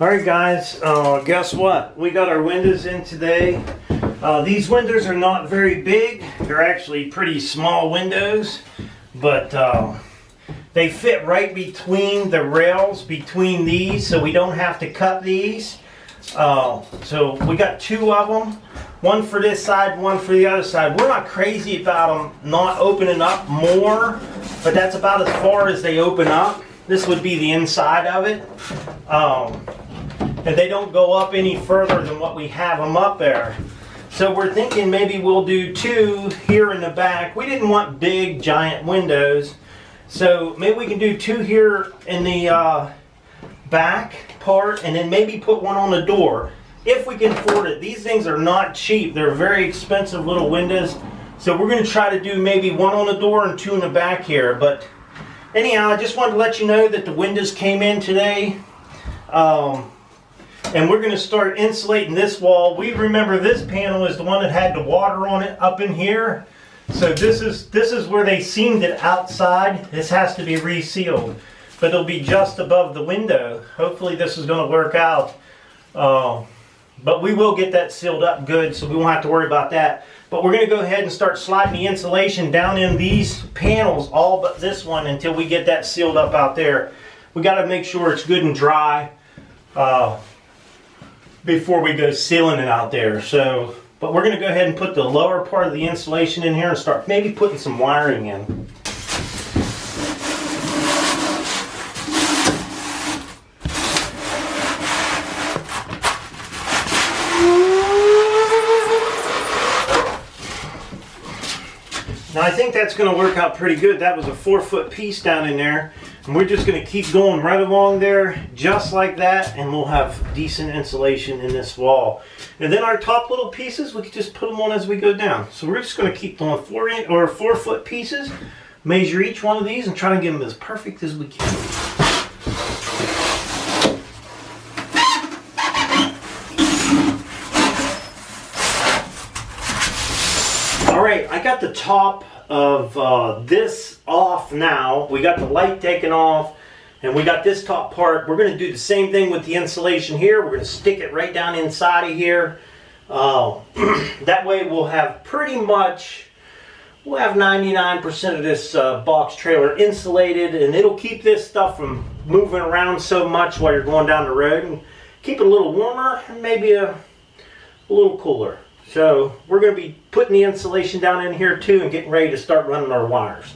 Alright guys, guess what? We got our windows in today. These windows are not very big. They're actually pretty small windows, but they fit right between the rails between these, so we don't have to cut these. So we got two of them, one for this side, one for the other side. We're not crazy about them not opening up more, but that's about as far as they open up. This would be the inside of it. And they don't go up any further than what we have them up there. So we're thinking maybe we'll do two here in the back. We didn't want big giant windows, so maybe we can do two here in the back part, and then maybe put one on the door if we can afford it. These things are not cheap. They're very expensive little windows, so we're going to try to do maybe one on the door and two in the back here. But anyhow, I just wanted to let you know that the windows came in today. And we're going to start insulating this wall. We remember this panel is the one that had the water on it up in here. So this is where they seamed it outside. This has to be resealed, but it'll be just above the window. Hopefully this is going to work out. But we will get that sealed up good, so we won't have to worry about that. But we're going to go ahead and start sliding the insulation down in these panels, all but this one, until we get that sealed up out there. We got to make sure it's good and dry before we go sealing it out there. So, but we're going to go ahead and put the lower part of the insulation in here and start maybe putting some wiring in. Now I think that's going to work out pretty good. That was a 4-foot piece down in there. And we're just going to keep going right along there, just like that, and we'll have decent insulation in this wall. And then our top little pieces, we can just put them on as we go down. So we're just going to keep doing 4-foot pieces, measure each one of these, and try to get them as perfect as we can. Alright, I got the top of this off now. We got the light taken off, and we got this top part. We're going to do the same thing with the insulation here. We're going to stick it right down inside of here. That way we'll have pretty much, we'll have 99% of this box trailer insulated, and it'll keep this stuff from moving around so much while you're going down the road, and keep it a little warmer and maybe a little cooler. So we're going to be putting the insulation down in here too and getting ready to start running our wires.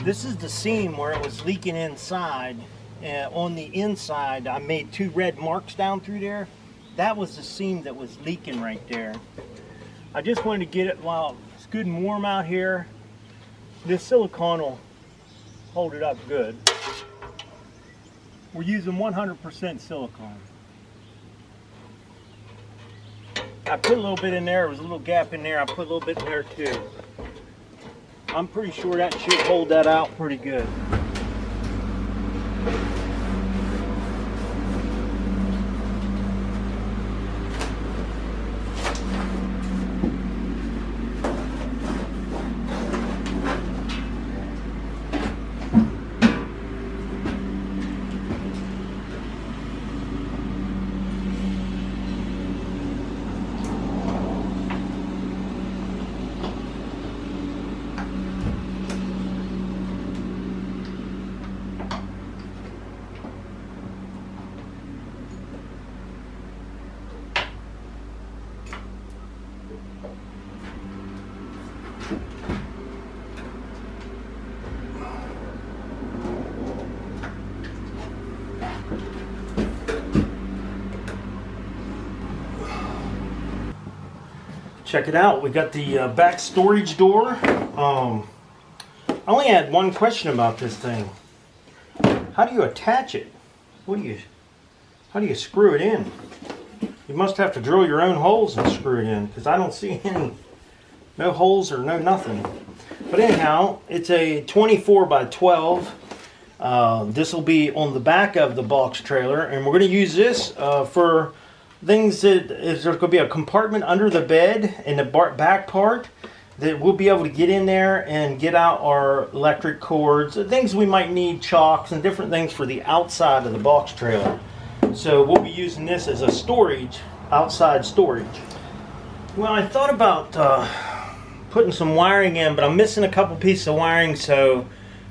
This is the seam where it was leaking inside. On the inside, I made 2 red marks down through there. That was the seam that was leaking right there. I just wanted to get it while it's good and warm out here. This silicone will hold it up good. We're using 100% silicone. I put a little bit in there. There was a little gap in there. I put a little bit in there too. I'm pretty sure that should hold that out pretty good. Check it out. We got the back storage door. I only had one question about this thing. How do you attach it? How do you screw it in? You must have to drill your own holes and screw it in, because I don't see any, no holes or no nothing. But anyhow, it's a 24 by 12. This will be on the back of the box trailer, and we're going to use this for things that there's going to be a compartment under the bed in the back part that we'll be able to get in there and get out our electric cords, things we might need, chocks and different things for the outside of the box trailer. So we'll be using this as a storage, outside storage. Well, I thought about putting some wiring in, but I'm missing a couple pieces of wiring, so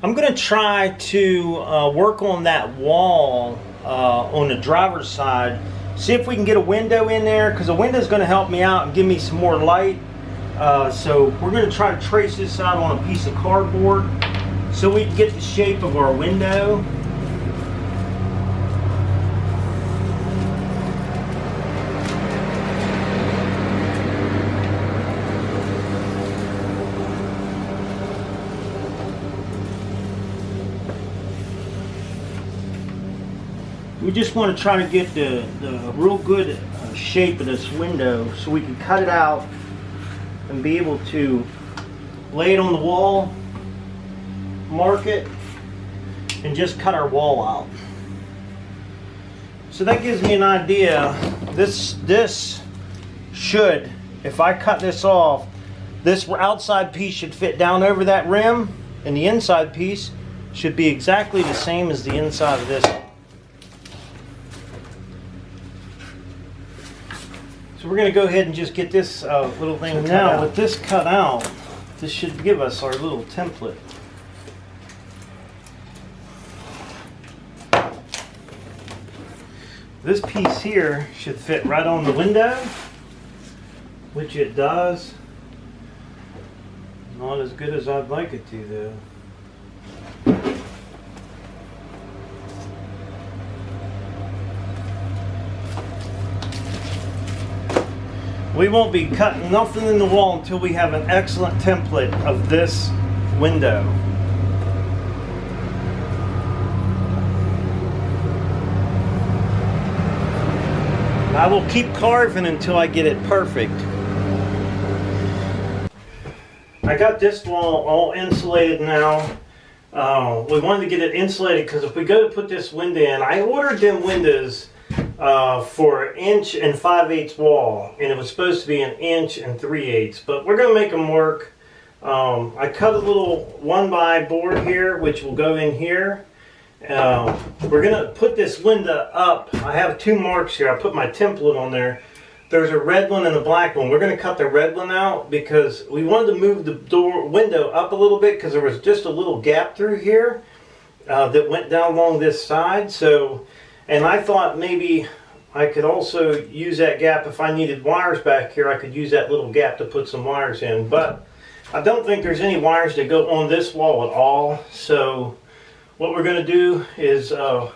I'm going to try to work on that wall on the driver's side. See if we can get a window in there, because a window is going to help me out and give me some more light. So we're going to try to trace this out on a piece of cardboard so we can get the shape of our window. We just want to try to get the real good shape of this window so we can cut it out and be able to lay it on the wall, mark it, and just cut our wall out. So that gives me an idea. This should, if I cut this off, this outside piece should fit down over that rim, and the inside piece should be exactly the same as the inside of this. So we're going to go ahead and just get this little thing cut out. With this cut out, this should give us our little template. This piece here should fit right on the window, which it does. Not as good as I'd like it to, though. We won't be cutting nothing in the wall until we have an excellent template of this window. I will keep carving until I get it perfect. I got this wall all insulated now. We wanted to get it insulated because if we go to put this window in, I ordered them windows for 1 5/8" wall, and it was supposed to be 1 3/8", but we're going to make them work. I cut a little 1x board here, which will go in here. We're going to put this window up. I have 2 marks here. I put my template on there. There's a red one and a black one. We're going to cut the red one out because we wanted to move the window up a little bit because there was just a little gap through here that went down along this side. So, and I thought maybe I could also use that gap if I needed wires back here. I could use that little gap to put some wires in, but I don't think there's any wires that go on this wall at all. So what we're going to do is we're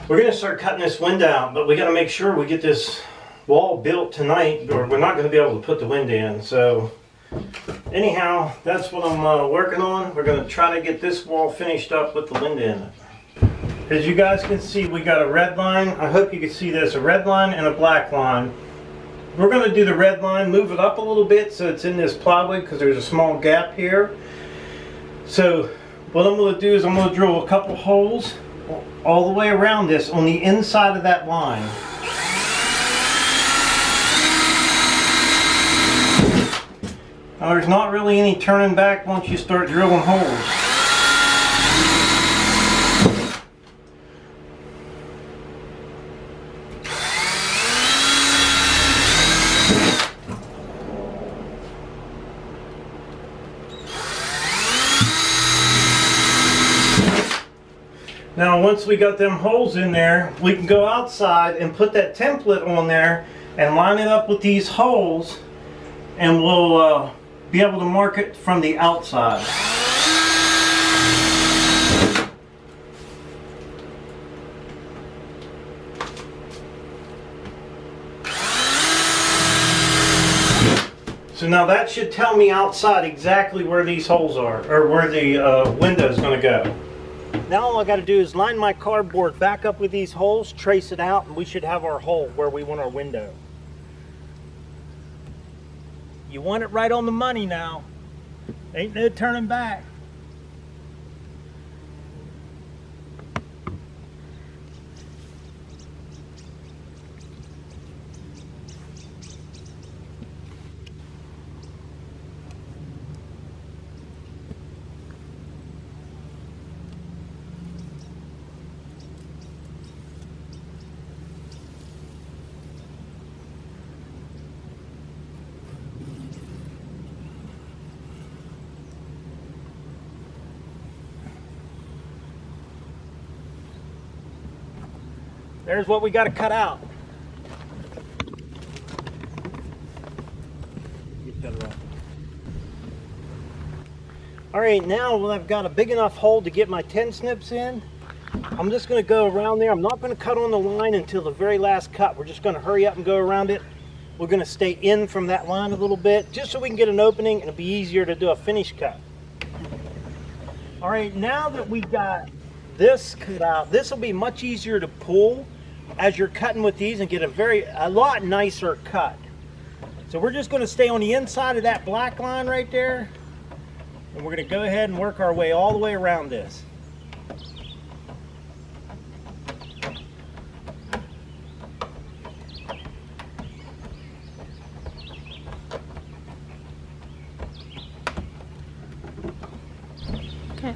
going to start cutting this window out, but we got to make sure we get this wall built tonight or we're not going to be able to put the window in. So anyhow, that's what I'm working on. We're going to try to get this wall finished up with the window in it. As you guys can see, we got a red line. I hope you can see this, a red line and a black line. We're going to do the red line, move it up a little bit so it's in this plywood because there's a small gap here. So what I'm going to do is I'm going to drill a couple holes all the way around this on the inside of that line. Now there's not really any turning back once you start drilling holes. Now once we got them holes in there, we can go outside and put that template on there and line it up with these holes, and we'll be able to mark it from the outside. So now that should tell me outside exactly where these holes are, or where the window is going to go. Now all I got to do is line my cardboard back up with these holes, trace it out, and we should have our hole where we want our window. You want it right on the money now. Ain't no turning back. There's what we got to cut out. Get that right. All right, now I've got a big enough hole to get my 10 snips in. I'm just going to go around there. I'm not going to cut on the line until the very last cut. We're just going to hurry up and go around it. We're going to stay in from that line a little bit, just so we can get an opening and it'll be easier to do a finish cut. All right, now that we got this cut out, this will be much easier to pull as you're cutting with these and get a lot nicer cut. So we're just going to stay on the inside of that black line right there, and we're going to go ahead and work our way all the way around this. Okay.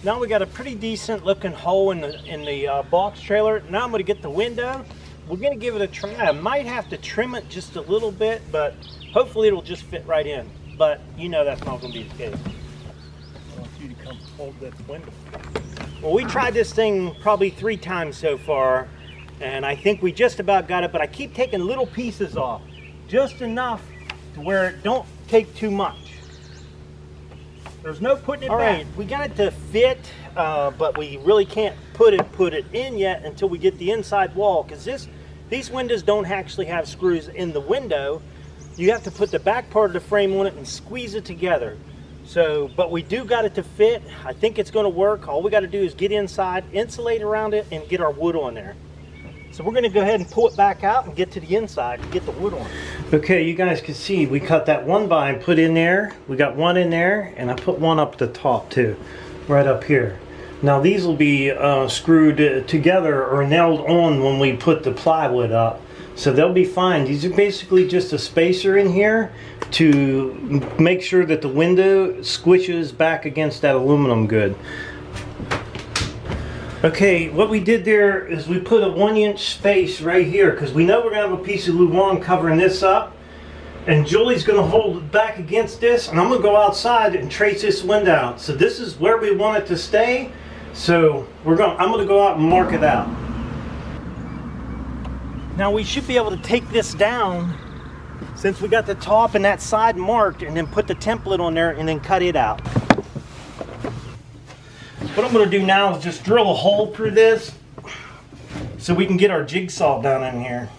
Now we got a pretty decent looking hole in the box trailer. Now I'm going to get the window. We're going to give it a try. I might have to trim it just a little bit, but hopefully it'll just fit right in. But you know that's not going to be the case. I want you to come hold this window. Well, we tried this thing probably 3 times so far, and I think we just about got it, but I keep taking little pieces off, just enough to where it don't take too much. There's no putting it back. All right, we got it to fit, but we really can't put it in yet until we get the inside wall, because these windows don't actually have screws in the window. You have to put the back part of the frame on it and squeeze it together. So, but we do got it to fit. I think it's going to work. All we got to do is get inside, insulate around it, and get our wood on there. So we're going to go ahead and pull it back out and get to the inside and get the wood on. Okay, you guys can see we cut that one by and put in there. We got one in there, and I put one up the top too, right up here. Now these will be screwed together or nailed on when we put the plywood up. So they'll be fine. These are basically just a spacer in here to make sure that the window squishes back against that aluminum good. Okay, what we did there is we put a 1-inch space right here because we know we're going to have a piece of Luan covering this up. And Julie's going to hold it back against this, and I'm going to go outside and trace this window out. So this is where we want it to stay. So I'm going to go out and mark it out. Now we should be able to take this down since we got the top and that side marked, and then put the template on there and then cut it out. What I'm going to do now is just drill a hole through this so we can get our jigsaw down in here.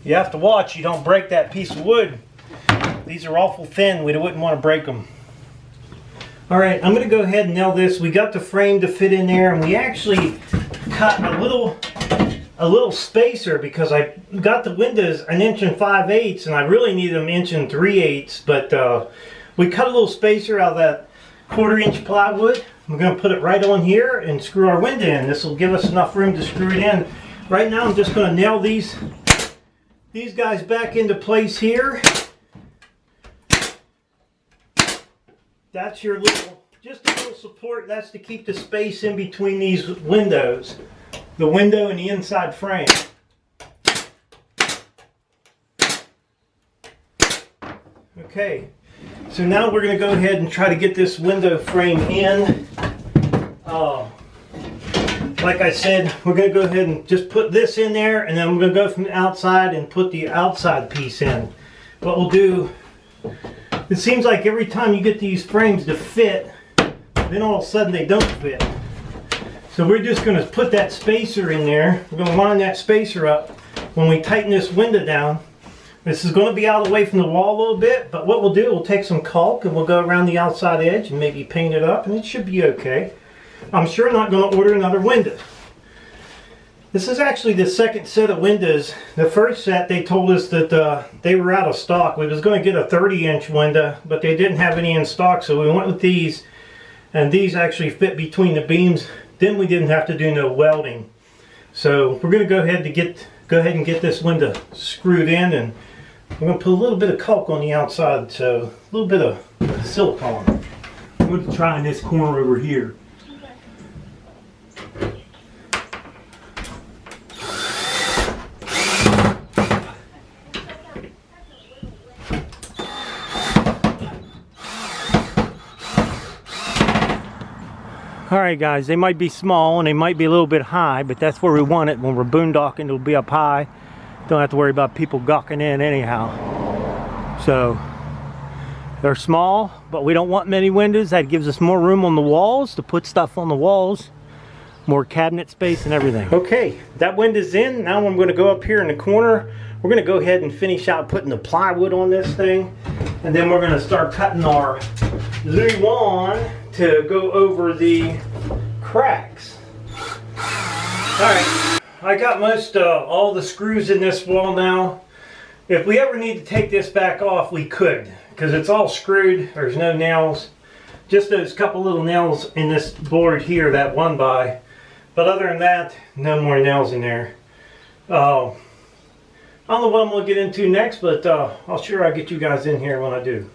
You have to watch you don't break that piece of wood. These are awful thin. We wouldn't want to break them. Alright, I'm going to go ahead and nail this. We got the frame to fit in there, and we actually cut a little spacer because I got the windows 1 5/8 inches and I really need them 1 3/8 inches, but we cut a little spacer out of that 1/4 inch plywood. I'm going to put it right on here and screw our window in. This will give us enough room to screw it in. Right now I'm just going to nail these guys back into place here. That's your just a little support. That's to keep the space in between these windows, the window and the inside frame. Okay, so now we're going to go ahead and try to get this window frame in. Like I said, we're going to go ahead and just put this in there, and then we're going to go from the outside and put the outside piece in. What we'll do, it seems like every time you get these frames to fit, then all of a sudden they don't fit. So we're just going to put that spacer in there. We're going to line that spacer up. When we tighten this window down, This is going to be out of the way from the wall a little bit, but what we'll do, we'll take some caulk and we'll go around the outside edge and maybe paint it up, and it should be okay. I'm sure not going to order another window. This is actually the second set of windows. The first set, they told us that they were out of stock. We was going to get a 30-inch window, but they didn't have any in stock, so we went with these, and these actually fit between the beams. Then we didn't have to do no welding. So we're going to go ahead and get this window screwed in, and we're going to put a little bit of caulk on the outside, so a little bit of silicone. I'm going to try in this corner over here. Alright guys, they might be small and they might be a little bit high, but that's where we want it. When we're boondocking, it'll be up high. Don't have to worry about people gawking in anyhow. So, they're small, but we don't want many windows. That gives us more room on the walls to put stuff on the walls. More cabinet space and everything. Okay, that window's in. Now I'm going to go up here in the corner. We're going to go ahead and finish out putting the plywood on this thing. And then we're going to start cutting our luan to go over the cracks. Alright, I got most all the screws in this wall now. If we ever need to take this back off, we could, because it's all screwed. There's no nails, just those couple little nails in this board here that one by, but other than that, no more nails in there. I don't know what I'm going to get into next, but I'll get you guys in here when I do.